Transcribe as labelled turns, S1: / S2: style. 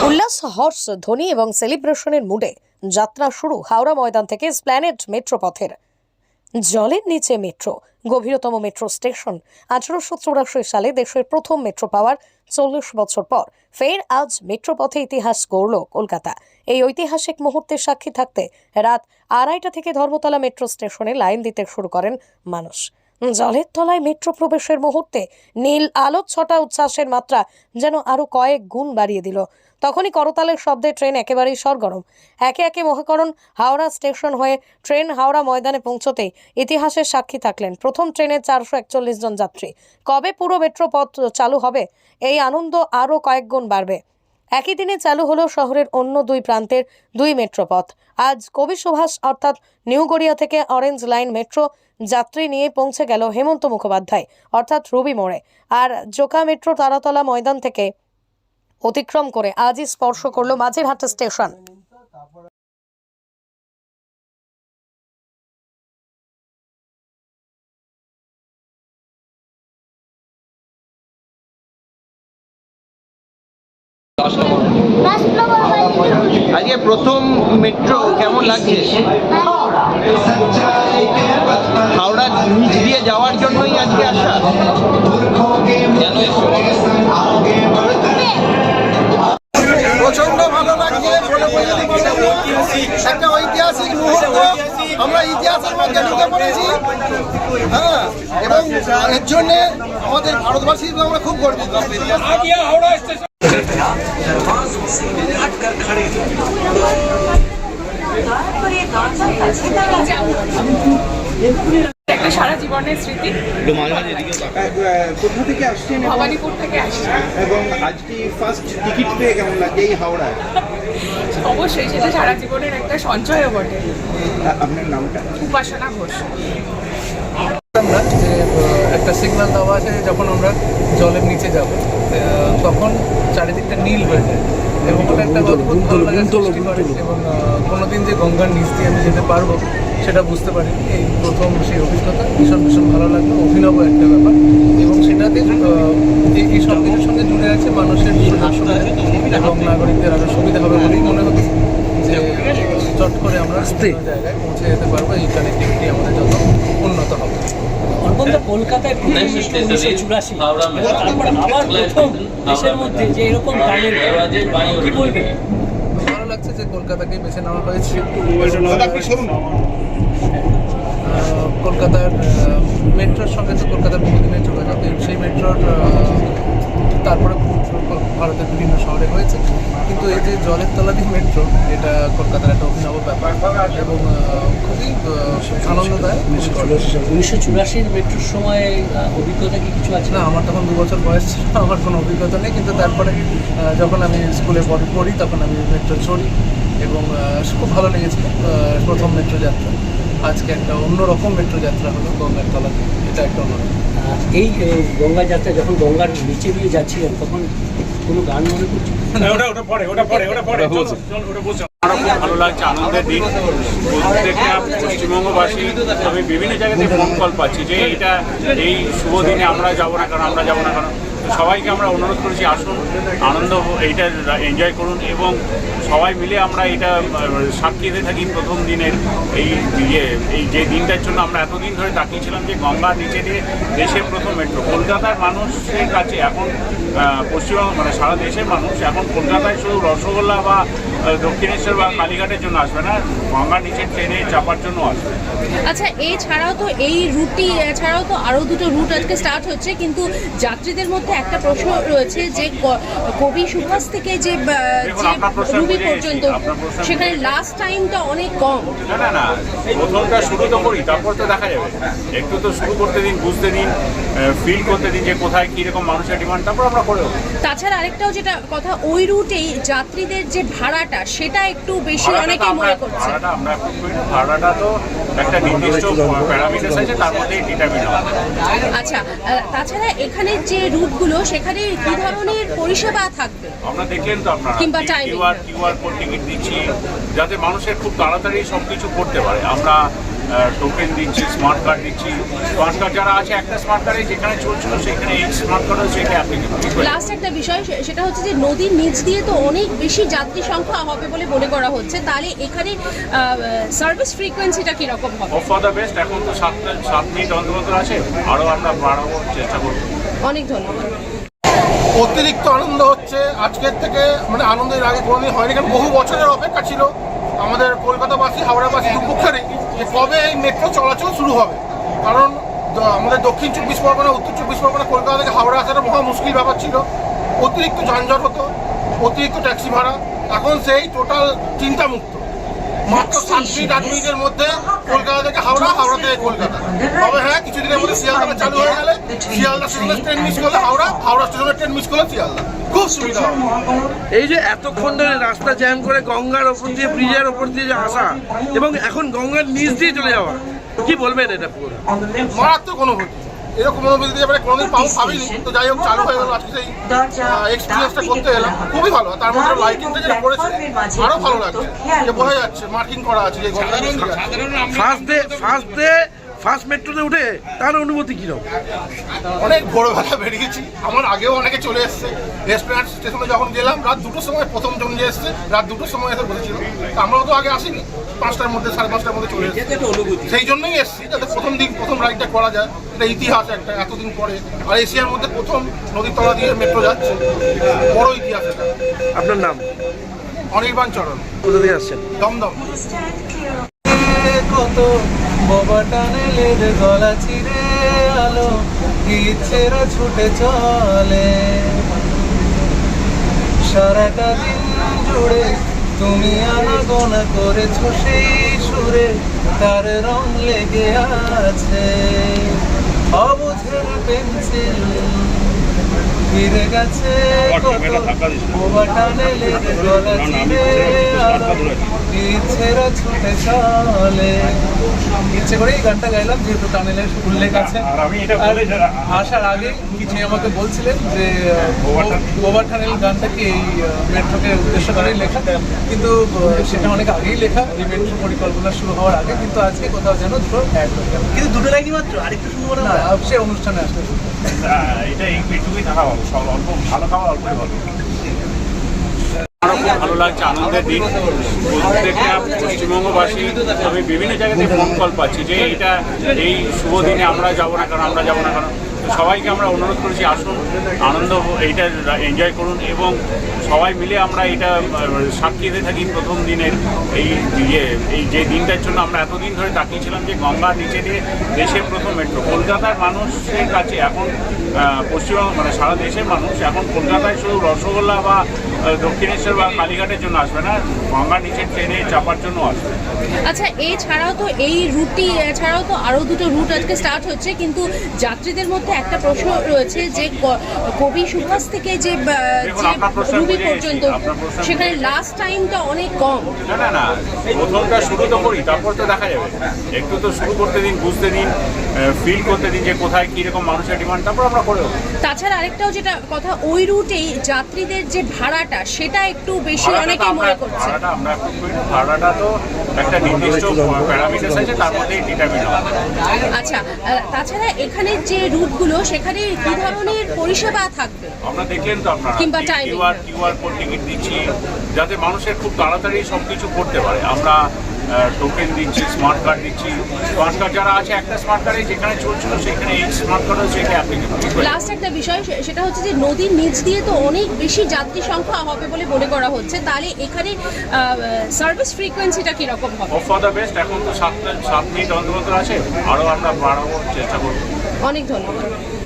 S1: উল্লাস, হর্ষ ধ্বনি এবং সেলিব্রেশনের মুডে যাত্রা শুরু হাওড়া ময়দান থেকে স্প্ল্যানেড মেট্রো পথের। জলের নিচে মেট্রো, গভীরতম মেট্রো স্টেশন। 1884 সালে দেশের প্রথম মেট্রো পাওয়ার 40 বছর পর ফের আজ মেট্রো পথে ইতিহাস গড়ল কলকাতা। এই ঐতিহাসিক মুহূর্তের সাক্ষী থাকতে রাত 2:30 থেকে ধর্মতলা মেট্রো স্টেশনে লাইন দিতে শুরু করেন মানুষ। জলের তলায় মেট্রো প্রবেশের মুহূর্তে নীল আলোর ছটা উচ্ছ্বাসের মাত্রা যেন আরো কয়েক গুণ বাড়িয়ে দিল। তখনই করতালের শব্দে ট্রেন একেবারেই সরগরম। একে একে মহাকরণ হাওড়া স্টেশন হয়ে ট্রেন হাওড়া ময়দানে পৌঁছতেই ইতিহাসের সাক্ষী থাকলেন প্রথম ট্রেনে 441 জন যাত্রী। কবে পুরো মেট্রো পথ চালু হবে, এই আনন্দ আরও কয়েক গুণ বাড়বে। একই দিনে চালু হলো শহরের অন্য দুই প্রান্তের দুই মেট্রো পথ। আজ কবি সুভাষ অর্থাৎ নিউ গড়িয়া থেকে অরেঞ্জ লাইন মেট্রো যাত্রী নিয়ে পৌঁছে গেল হেমন্ত মুখোপাধ্যায় অর্থাৎ রবি মোড়ে। আর জোকা মেট্রো তারাতলা ময়দান থেকে অতিক্রম করে আজই স্পর্শ করলো মাঝেরহাট স্টেশন।
S2: আজকে প্রথম মেট্রো কেমন লাগছে? হাওড়া নিচ দিয়ে যাওয়ার জন্যই আজকে আসা।
S3: প্রচন্ড ভালো লাগছে। একটা ঐতিহাসিক মুহূর্ত, আমরা ইতিহাসের মধ্যে ঢুকে পড়েছি। হ্যাঁ, এবং এর জন্য আমাদের ভারতবাসী আমরা খুব গর্বিত।
S4: একটা সারা জীবনের স্মৃতি।
S2: কোথা থেকে আসছেন?
S4: ভবানীপুর থেকে আসছি।
S2: এবং আজকে ফার্স্ট টিকিট পেয়ে কেমন লাগে এই হাওড়ায়?
S4: অবশ্যই সেটা সারা জীবনের একটা সঞ্চয়ও বটে।
S2: আপনার নামটা?
S4: উপাসনা ঘোষ।
S5: আমরা যে একটা সিগন্যাল দেওয়া আছে যখন আমরা জলের নিচে যাব তখন চারিদিকটা নীল হয়ে যায় এবং ওটা একটা অদ্ভুত ভালো লাগা সৃষ্টি করে। এবং কোনোদিন যে গঙ্গার নিচ দিয়ে আমি যেতে পারবো সেটা বুঝতে পারি। এই প্রথম সেই অভিজ্ঞতা ভীষণ ভীষণ ভালো লাগলো, অভিনব একটা ব্যাপার। এবং সেটাতে এই সব কিছুর সঙ্গে জুড়ে আছে মানুষের সুযোগ সুবিধা এবং নাগরিকদের আরও সুবিধা হবে বলেই মনে হচ্ছে যে চট করে আমরা জায়গায় পৌঁছে যেতে পারবো। এই কানেক্টিভিটি আমাদের যত উন্নত হবে।
S6: কলকাতায় 1984 তারপর আবার প্রথম দেশের মধ্যে যে এরকম গানের কি বলবে?
S5: ভালো লাগছে যে কলকাতাকেই বেছে নেওয়া হয়েছে। কলকাতার মেট্রোর সঙ্গে তো কলকাতার বহুদিনের যোগাযোগ, সেই মেট্রোর তারপরে ভারতের বিভিন্ন শহরে হয়েছে, কিন্তু এই যে জলের তলাধি মেট্রো এটা কলকাতার একটা অভিনব ব্যাপার এবং খুবই আনন্দদায়ক।
S6: 1984 মেট্রোর সময় অভিজ্ঞতা কি কিছু আছে?
S5: না, আমার তখন 2 বছর বয়স ছিল, আমার কোনো অভিজ্ঞতা নেই। কিন্তু তারপরে যখন আমি স্কুলে পড়ি তখন আমি মেট্রো চড়ি এবং খুব ভালো লেগেছিল প্রথম মেট্রো যাত্রা। আজকে একটা অন্যরকম মেট্রো যাত্রা হলো গঙ্গার তলাতে, এটা একটা অন্যরকম।
S6: এই গঙ্গা যাত্রা যখন গঙ্গার নিচে দিয়ে যাচ্ছিলেন তখন কোনো গান মনে করছে?
S7: ভালো লাগছে, আনন্দের দিন। প্রত্যেকটা পশ্চিমবঙ্গবাসী আমি বিভিন্ন জায়গাতে ফোন কল পাচ্ছি যে এই শুভ দিনে আমরা যাবো না কেন। সবাইকে আমরা অনুরোধ করেছি আসুন, আনন্দ এইটা এনজয় করুন এবং সবাই মিলে আমরা এটা সাক্ষীতে থাকি প্রথম দিনের এই যে দিনটার জন্য আমরা এতদিন ধরে তাকিয়েছিলাম যে গঙ্গার নিচে দিয়ে দেশের প্রথম মেট্রো। কলকাতার মানুষের কাছে এখন পশ্চিমবঙ্গ মানে সারা দেশের মানুষ এখন কলকাতায় শুধু রসগোল্লা বা দক্ষিণেশ্বর বা কালীঘাটের জন্য আসবে না, গঙ্গার নিচে ট্রেনে চাপার জন্য আসবে।
S8: আচ্ছা, এছাড়াও তো এই রুটটি এছাড়াও তো আরও দুটো রুট আজকে স্টার্ট হচ্ছে, কিন্তু যাত্রীদের মধ্যে একটা প্রশ্ন রয়েছে যে কবি সুভাষ থেকে যে রুবি পর্যন্ত সেখানে লাস্ট টাইমটা অনেক কম।
S7: না, প্রথমটা শুরু তো করি, তারপর তো দেখা যাবে। একটু তো শুরু করতে দিন, বুঝতে দিন, ফিল করতে দিন যে কোথায় কীরকম মানুষের ডিমান্ড, তারপর আমরা করে দেবো।
S8: তাছাড়া আরেকটাও যেটা কথা, ওই রুটেই যাত্রীদের যে ভাড়াটা সেটা একটু বেশি অনেকেই মনে করছে।
S7: ভাড়াটা তো একটা নির্দিষ্ট প্যারামিটার আছে, তার মধ্যেই ডিটারমিন হয়।
S8: আচ্ছা, তাছাড়া এখানে যে রুটগুলো সেখানে কি ধরনের পরিষেবা থাকবে?
S7: আমরা দেখলেন তো আপনারা
S8: কিংবা
S7: কিউআর কোড টিকিট দিচ্ছি যাতে মানুষের খুব তাড়াতাড়ি সব কিছু করতে পারে। আমরা টোকেন দিচ্ছি, স্মার্ট কার্ড দিচ্ছি। স্মার্ট কার্ড যারা আছে একটা স্মার্ট কার্ডে যেখানে চলছিল সেখানে এই স্মার্ট কার্ডও সেটা অ্যাপ্লিকেবল।
S8: লাস্ট একটা বিষয় সেটা হচ্ছে যে নদীর নিচ দিয়ে তো অনেক বেশি যাত্রী সংখ্যা হবে বলে মনে করা হচ্ছে, তাহলে এখানে সার্ভিস ফ্রিকোয়েন্সিটা কিরকম হবে?
S7: For the best. এখন তো 7 মিনিট অন্তর আছে, আরও আমরা বাড়াবার চেষ্টা করবো।
S8: অনেক ধন্যবাদ।
S3: অতিরিক্ত আনন্দ হচ্ছে আজকের থেকে, মানে আনন্দের আগে কোনোদিন হয়নি, কারণ বহু বছরের অপেক্ষা ছিল আমাদের কলকাতাবাসী, হাওড়াবাসী দুপক্ষেরই, যে কবে এই মেট্রো চলাচল শুরু হবে। কারণ আমাদের দক্ষিণ 24 পরগনা, উত্তর 24 পরগনা, কলকাতা থেকে হাওড়া আসাটা মহা মুশকিল ব্যাপার ছিল। অতিরিক্ত যানজট হতো, অতিরিক্ত ট্যাক্সি ভাড়া। এখন সেই টোটাল চিন্তামুক্ত, মাত্র 7 মিনিট 8 মিনিটের মধ্যে কলকাতা থেকে হাওড়া, হাওড়া থেকে কলকাতা। তবে হ্যাঁ, কিছুদিনের মধ্যে শিয়ালদা চালু হয়ে গেলে শিয়ালদা স্টেশনের ট্রেন মিস করলে হাওড়া, হাওড়া স্টেশনের ট্রেন মিস করলে শিয়ালদা, খুব সুবিধা হবে।
S9: এই যে এতক্ষণ ধরে রাস্তা জ্যাম করে গঙ্গার ওপর দিয়ে, ব্রিজের ওপর দিয়ে যে আসা এবং এখন গঙ্গার নিচ দিয়ে চলে যাওয়া, কি বলবেন এটা? পুরো
S3: মারাত্মক অনুভূতি। এরকম অনুভূতি দিয়ে মানে কোনোদিন ভাবিনি। তো যাই হোক, চালু হয়ে গেল আজকে, সেই এক্সপিরিয়েন্সটা করতে এলাম, খুবই ভালো। তার মধ্যে লাইটিংটা যেটা করেছে আরো ভালো লাগছে, যে বোঝা যাচ্ছে মার্কিং করা আছে যে গঙ্গা নদী আছে।
S9: ফার্স্ট মেট্রোতে উঠে তার অনুভূতি কিরকম?
S3: অনেক ভোরবেলা বেরিয়েছি, আমার আগেও অনেকে চলে এসছে। রেস্টুরেন্ট স্টেশনে যখন গেলাম রাত 2টোর সময়, প্রথম জন যে এসছে রাত 2টোর সময় এসে বসেছিল। আমরাও তো আগে আসিনি, 5টার মধ্যে, 5:30টার মধ্যে চলে এসেছি। সেই জন্যই এসছি, যাতে প্রথম রাইডটা করা যায়। এটা ইতিহাস একটা, এতদিন পরে, আর এশিয়ার মধ্যে প্রথম নদীর তলা দিয়ে মেট্রো যাচ্ছে, বড় ইতিহাস এটা।
S9: আপনার নাম?
S3: অনির্বাণ চরণ।
S9: কোথা থেকে আসছেন?
S3: দমদম।
S5: কত বোবা টানেলের গলা চিরে আলো ইচ্ছেরা ছুটে চলে, সারাটা দিন জুড়ে তুমি আনাগোনা করেছো সেই সুরে, তার রং লেগে আছে অবুঝের পেন্সিল, ফিরে গেছে বোবা টানেলের গলা চিরে আলো ইচ্ছেরা ছুটে চলে। ইচ্ছে করে এই গানটা গাইলাম, যেহেতু টানেলের উল্লেখ আছে। আসার আগে কিছু আমাকে বলছিলেন যে বোবা টানেল গানটাকে এই মেট্রোকে উদ্দেশ্য করেই লেখা, কিন্তু সেটা অনেক আগেই লেখা, এই মেট্রো পরিকল্পনা শুরু হওয়ার আগে। কিন্তু আজকে কোথাও যেন দুটো অ্যাড হয়ে গেল, কিন্তু দুটো লাইনই মাত্র, আরেকটু শুনবো না সে অনুষ্ঠানে আসলে।
S7: এটা এইটুকুই থাকা ভালো, সব অল্প ভালো খাওয়া অল্পই ভালো। আমারও খুব ভালো লাগছে, আনন্দের দিন। প্রত্যেকটা পশ্চিমবঙ্গবাসী, আমি বিভিন্ন জায়গাতে ফোন কল পাচ্ছি যে এই শুভ দিনে আমরা যাবো না কেন, আমরা যাবো না কেন। সবাইকে আমরা অনুরোধ করেছি, আসুন, আনন্দ এইটা এনজয় করুন, এবং সবাই মিলে আমরা এটা সাক্ষীতে থাকি প্রথম দিনের এই যে দিনটার জন্য আমরা এতদিন ধরে তাকিয়েছিলাম, যে গঙ্গার নিচে দিয়ে দেশের প্রথম মেট্রো। কলকাতার মানুষের কাছে এখন, পশ্চিমবঙ্গ মানে সারা দেশের মানুষ এখন কলকাতায় শুধু রসগোল্লা বা দক্ষিণেশ্বর বা কালীঘাটের জন্য আসবে না, গঙ্গার নিচে ট্রেনে চাপার জন্য আসবে।
S8: আচ্ছা, এছাড়াও তো এই রুটটি এছাড়াও তো আরও দুটো রুট আজকে স্টার্ট হচ্ছে, কিন্তু যাত্রীদের মধ্যে একটা প্রশ্ন রয়েছে যে কবি সুভাষ থেকে যে রুবি পর্যন্ত, সেখানে লাস্ট টাইমটা অনেক কম।
S7: না, প্রথমটা শুরু তো করি, তারপর তো দেখা যাবে। একটু তো শুরু করতে দিন, বুঝতে দিন, ফিল করতে দিন যে কোথায় কীরকম মানুষের ডিমান্ড, তারপর আমরা করে দেবো।
S8: তাছাড়া আরেকটাও যেটা কথা, ওই রুটেই যাত্রীদের যে ভাড়াটা সেটা একটু বেশি অনেকেই মনে করছে।
S7: ভাড়াটা তো একটা নির্দিষ্ট প্যারামিটার আছে, তার মধ্যেই ডিটারমিন হয়।
S8: আচ্ছা, তাছাড়া এখানে যে রুটগুলো, সেখানে কি ধরনের পরিষেবা থাকবে?
S7: আমরা দেখলেন তো, আপনারা
S8: কিংবা টাইমিং,
S7: কিউআর কোড টিকিট দিচ্ছি, যাতে মানুষের খুব তাড়াতাড়ি সব কিছু করতে পারে। আমরা টোকেন দিচ্ছি, স্মার্ট কার্ড দিচ্ছি। স্মার্ট কার্ড যারা আছে একটা স্মার্ট কার্ডে যেখানে চলছিল সেখানে এই স্মার্ট কার্ডও সেটা অ্যাপ্লিকেবল।
S8: লাস্ট একটা বিষয় সেটা হচ্ছে যে নদীর নিচ দিয়ে তো অনেক বেশি যাত্রী সংখ্যা হবে বলে মনে করা হচ্ছে, তাহলে এখানে সার্ভিস ফ্রিকোয়েন্সিটা কিরকম হবে?
S7: For the best. এখন তো 7 মিনিট অন্তর আছে, আরও আমরা বাড়াবার চেষ্টা করবো।
S8: অনেক ধন্যবাদ।